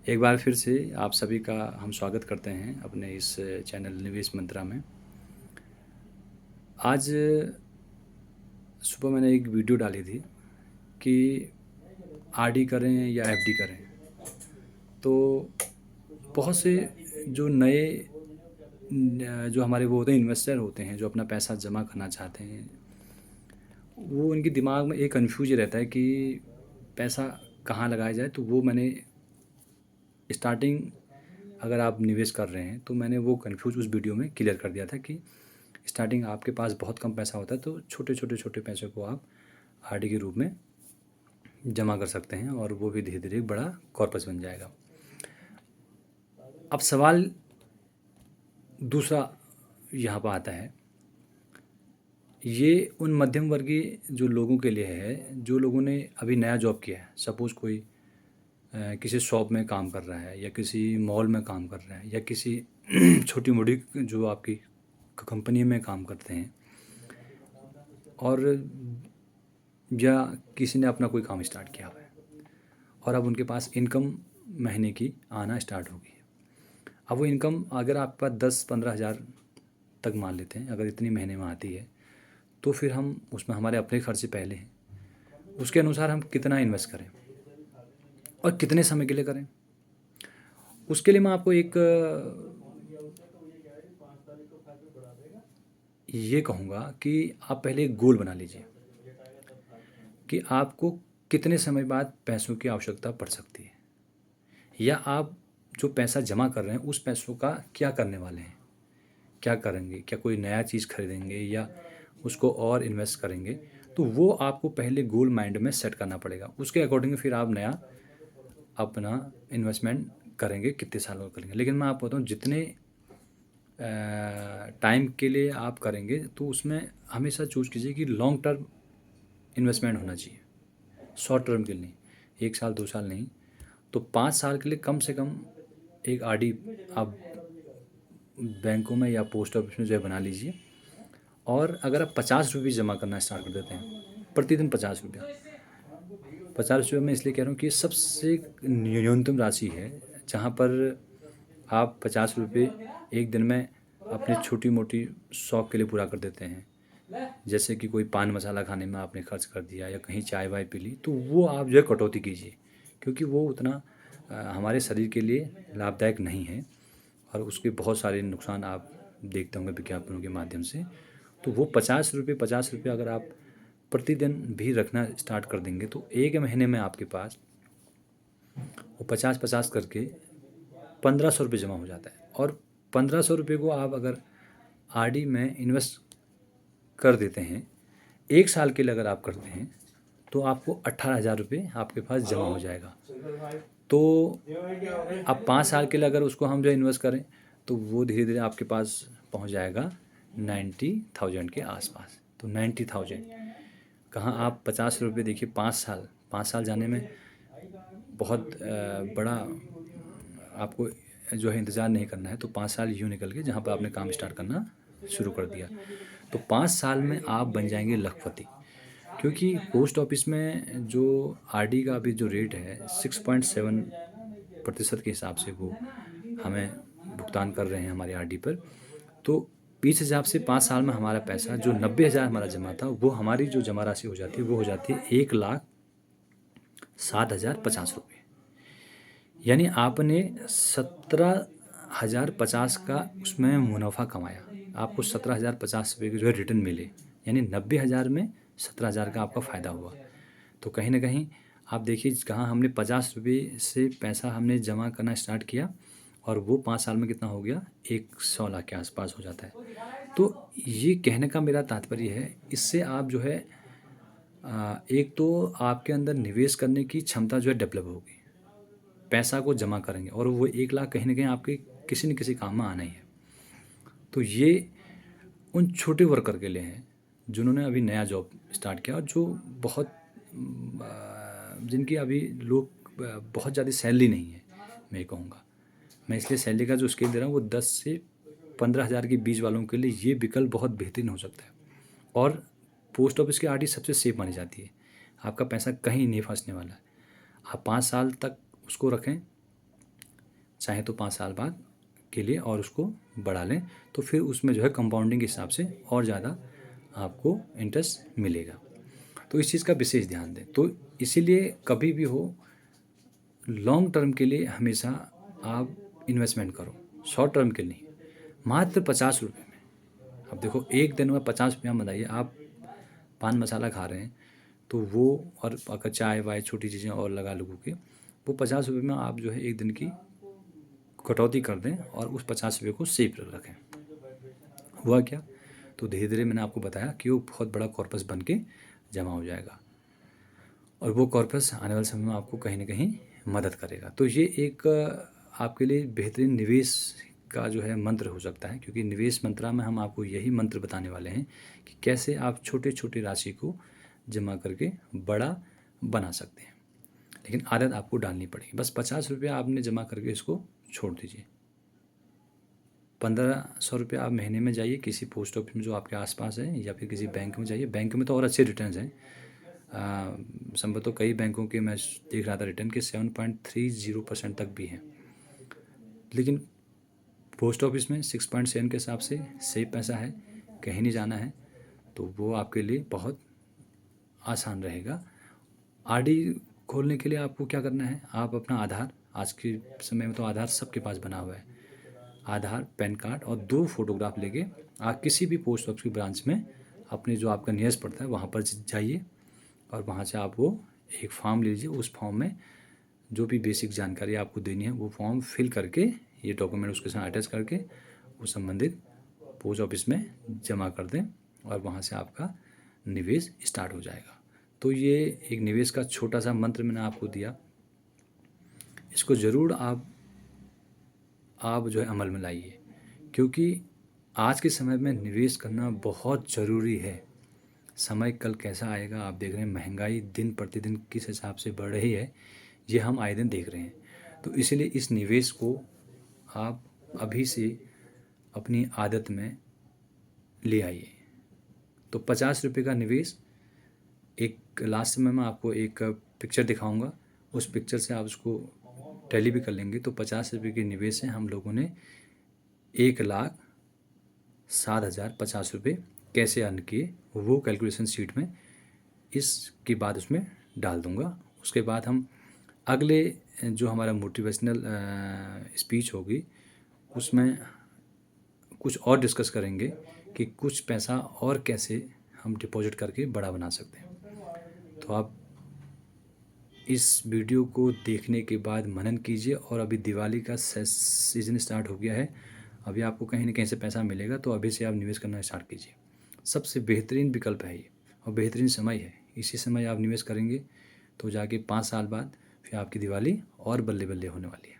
एक बार फिर से आप सभी का हम स्वागत करते हैं अपने इस चैनल निवेश मंत्रा में। आज सुबह मैंने एक वीडियो डाली थी कि आरडी करें या एफडी करें। तो बहुत से जो नए जो हमारे वो होते हैं, इन्वेस्टर होते हैं जो अपना पैसा जमा करना चाहते हैं, वो उनके दिमाग में एक कन्फ्यूज रहता है कि पैसा कहाँ लगाया जाए। तो वो मैंने स्टार्टिंग, अगर आप निवेश कर रहे हैं तो मैंने वो कन्फ्यूज उस वीडियो में क्लियर कर दिया था कि स्टार्टिंग आपके पास बहुत कम पैसा होता है तो छोटे छोटे छोटे पैसे को आप आरडी के रूप में जमा कर सकते हैं और वो भी धीरे धीरे एक बड़ा कॉर्पस बन जाएगा। अब सवाल दूसरा यहाँ पर आता है, ये उन मध्यम वर्गीय जो लोगों के लिए है जो लोगों ने अभी नया जॉब किया है। सपोज़ कोई किसी शॉप में काम कर रहा है या किसी मॉल में काम कर रहा है या किसी छोटी मोटी जो आपकी कंपनी में काम करते हैं, और या किसी ने अपना कोई काम स्टार्ट किया हुआ है और अब उनके पास इनकम महीने की आना स्टार्ट हो गई है। अब वो इनकम अगर आपके पास 10-15 हज़ार तक मान लेते हैं, अगर इतनी महीने में आती है तो फिर हम उसमें हमारे अपने खर्चे पहले हैं, उसके अनुसार हम कितना इन्वेस्ट करें और कितने समय के लिए करें। उसके लिए मैं आपको एक ये कहूँगा कि आप पहले एक गोल बना लीजिए कि आपको कितने समय बाद पैसों की आवश्यकता पड़ सकती है, या आप जो पैसा जमा कर रहे हैं उस पैसों का क्या करने वाले हैं, क्या करेंगे, क्या कोई नया चीज़ खरीदेंगे या उसको और इन्वेस्ट करेंगे। तो वो आपको पहले गोल माइंड में सेट करना पड़ेगा, उसके अकॉर्डिंग फिर आप नया अपना इन्वेस्टमेंट करेंगे, कितने सालों का करेंगे। लेकिन मैं आपको बताऊँ, जितने टाइम के लिए आप करेंगे तो उसमें हमेशा चूज़ कीजिए कि लॉन्ग टर्म इन्वेस्टमेंट होना चाहिए, शॉर्ट टर्म के लिए नहीं, 1 साल 2 साल नहीं। तो 5 साल के लिए कम से कम एक आरडी आप बैंकों में या पोस्ट ऑफिस में जो है बना लीजिए। और अगर आप 50 रुपये जमा करना स्टार्ट कर देते हैं प्रतिदिन, 50 रुपया, 50 रुपये में इसलिए कह रहा हूँ कि सबसे न्यूनतम राशि है जहाँ पर आप 50 रुपये एक दिन में अपनी छोटी मोटी शौक के लिए पूरा कर देते हैं। जैसे कि कोई पान मसाला खाने में आपने खर्च कर दिया या कहीं चाय वाय पी ली, तो वो आप जो है कटौती कीजिए, क्योंकि वो उतना हमारे शरीर के लिए लाभदायक नहीं है और उसके बहुत सारे नुकसान आप देखते होंगे विज्ञापनों के माध्यम से। तो वो 50 रुपये अगर आप प्रतिदिन भी रखना स्टार्ट कर देंगे तो एक महीने में आपके पास वो 50-50 करके 1500 रुपये जमा हो जाता है। और 1500 रुपये को आप अगर आरडी में इन्वेस्ट कर देते हैं, 1 साल के लिए अगर आप करते हैं तो आपको 18,000 रुपये आपके पास जमा हो जाएगा। तो अब 5 साल के लिए अगर उसको हम जो इन्वेस्ट करें तो वो धीरे धीरे आपके पास पहुंच जाएगा 90,000 के आसपास। तो 90,000 कहाँ, आप 50 रुपये देखिए, 5 साल जाने में बहुत बड़ा आपको जो है इंतज़ार नहीं करना है। तो 5 साल यूँ निकल के जहाँ पर आपने काम स्टार्ट करना शुरू कर दिया, तो 5 साल में आप बन जाएंगे लखपति। क्योंकि पोस्ट ऑफिस में जो आरडी का अभी जो रेट है 6.7% के हिसाब से वो हमें भुगतान कर रहे हैं हमारे आरडी पर। तो इस हिसाब से 5 साल में हमारा पैसा जो 90,000 हमारा जमा था, वो हमारी जो जमा राशि हो जाती है वो हो जाती है 1,07,050 रुपये। यानी आपने 17,050 का उसमें मुनाफा कमाया, आपको 17,050 रुपये के जो है रिटर्न मिले, यानी 90,000 में 17,000 का आपका फ़ायदा हुआ। तो कहीं ना कहीं आप देखिए कहाँ हमने 50 रुपये से पैसा हमने जमा करना स्टार्ट किया और वो 5 साल में कितना हो गया, 100 लाख के आसपास हो जाता है। तो ये कहने का मेरा तात्पर्य है, इससे आप जो है एक तो आपके अंदर निवेश करने की क्षमता जो है डेवलप होगी, पैसा को जमा करेंगे और वो 1 लाख कहीं ना कहीं आपके किसी न किसी काम में आना ही है। तो ये उन छोटे वर्कर के लिए है जिन्होंने अभी नया जॉब स्टार्ट किया और जो बहुत जिनकी अभी लोग बहुत ज़्यादा सैलरी नहीं है। मैं ये कहूँगा, मैं इसलिए सैलरी का जो स्केल दे रहा हूँ वो 10 से 15 हज़ार के बीच वालों के लिए ये विकल्प बहुत बेहतरीन हो सकता है। और पोस्ट ऑफिस की आरडी सबसे सेफ मानी जाती है, आपका पैसा कहीं नहीं फंसने वाला है। आप 5 साल तक उसको रखें, चाहे तो 5 साल बाद के लिए और उसको बढ़ा लें, तो फिर उसमें जो है कंपाउंडिंग के हिसाब से और ज़्यादा आपको इंटरेस्ट मिलेगा। तो इस चीज़ का विशेष ध्यान दें। तो इसीलिए कभी भी हो, लॉन्ग टर्म के लिए हमेशा आप इन्वेस्टमेंट करो, शॉर्ट टर्म के लिए नहीं। मात्र 50 रुपये में, अब देखो एक दिन में 50 रुपया बताइए, आप पान मसाला खा रहे हैं तो वो, और अगर चाय वाय छोटी चीज़ें और लगा लगू के, वो 50 रुपये में आप जो है एक दिन की कटौती कर दें और उस 50 रुपये को सेव रखें। हुआ क्या, तो धीरे धीरे मैंने आपको बताया कि वो बहुत बड़ा कॉर्पस बन के जमा हो जाएगा और वो कॉर्पस आने वाले समय में आपको कहीं ना कहीं मदद करेगा। तो ये एक आपके लिए बेहतरीन निवेश का जो है मंत्र हो सकता है, क्योंकि निवेश मंत्रा में हम आपको यही मंत्र बताने वाले हैं कि कैसे आप छोटे छोटे राशि को जमा करके बड़ा बना सकते हैं। लेकिन आदत आपको डालनी पड़ेगी। बस 50 रुपया आपने जमा करके इसको छोड़ दीजिए। 1500 रुपया आप महीने में जाइए किसी पोस्ट ऑफिस में जो आपके आसपास है, या फिर किसी बैंक में जाइए। बैंक में तो और अच्छे रिटर्न्स हैं। संभवतः कई बैंकों के मैं देख रहा था रिटर्न के 7.30% तक भी हैं, लेकिन पोस्ट ऑफिस में 6.7 के हिसाब से सेफ पैसा है, कहीं नहीं जाना है, तो वो आपके लिए बहुत आसान रहेगा। आरडी खोलने के लिए आपको क्या करना है, आप अपना आधार, आज के समय में तो आधार सबके पास बना हुआ है, आधार, पैन कार्ड और 2 फोटोग्राफ लेके आप किसी भी पोस्ट ऑफिस की ब्रांच में अपने जो आपका नियरेस्ट पड़ता है वहाँ पर जाइए और वहाँ से आप वो एक फॉर्म लीजिए। उस फॉर्म में जो भी बेसिक जानकारी आपको देनी है वो फॉर्म फिल करके, ये डॉक्यूमेंट उसके साथ अटैच करके वो संबंधित पोस्ट ऑफिस में जमा कर दें और वहाँ से आपका निवेश स्टार्ट हो जाएगा। तो ये एक निवेश का छोटा सा मंत्र मैंने आपको दिया, इसको ज़रूर आप जो है अमल में लाइए, क्योंकि आज के समय में निवेश करना बहुत ज़रूरी है। समय कल कैसा आएगा आप देख रहे हैं, महंगाई दिन प्रतिदिन किस हिसाब से बढ़ रही है ये हम आए दिन देख रहे हैं। तो इसलिए इस निवेश को आप अभी से अपनी आदत में ले आइए। तो 50 रुपये का निवेश, एक लास्ट में मैं आपको एक पिक्चर दिखाऊंगा, उस पिक्चर से आप उसको टैली भी कर लेंगे। तो 50 रुपये के निवेश से हम लोगों ने 1,07,050 रुपये कैसे अर्न किए, वो कैलकुलेशन शीट में इसके बाद उसमें डाल दूंगा। उसके बाद हम अगले जो हमारा मोटिवेशनल स्पीच होगी उसमें कुछ और डिस्कस करेंगे कि कुछ पैसा और कैसे हम डिपॉजिट करके बड़ा बना सकते हैं। तो आप इस वीडियो को देखने के बाद मनन कीजिए। और अभी दिवाली का सीज़न स्टार्ट हो गया है, अभी आपको कहीं ना कहीं से पैसा मिलेगा, तो अभी से आप निवेश करना स्टार्ट कीजिए। सबसे बेहतरीन विकल्प है ये और बेहतरीन समय है। इसी समय आप निवेश करेंगे तो जाके 5 साल बाद फिर आपकी दिवाली और बल्ले बल्ले होने वाली है।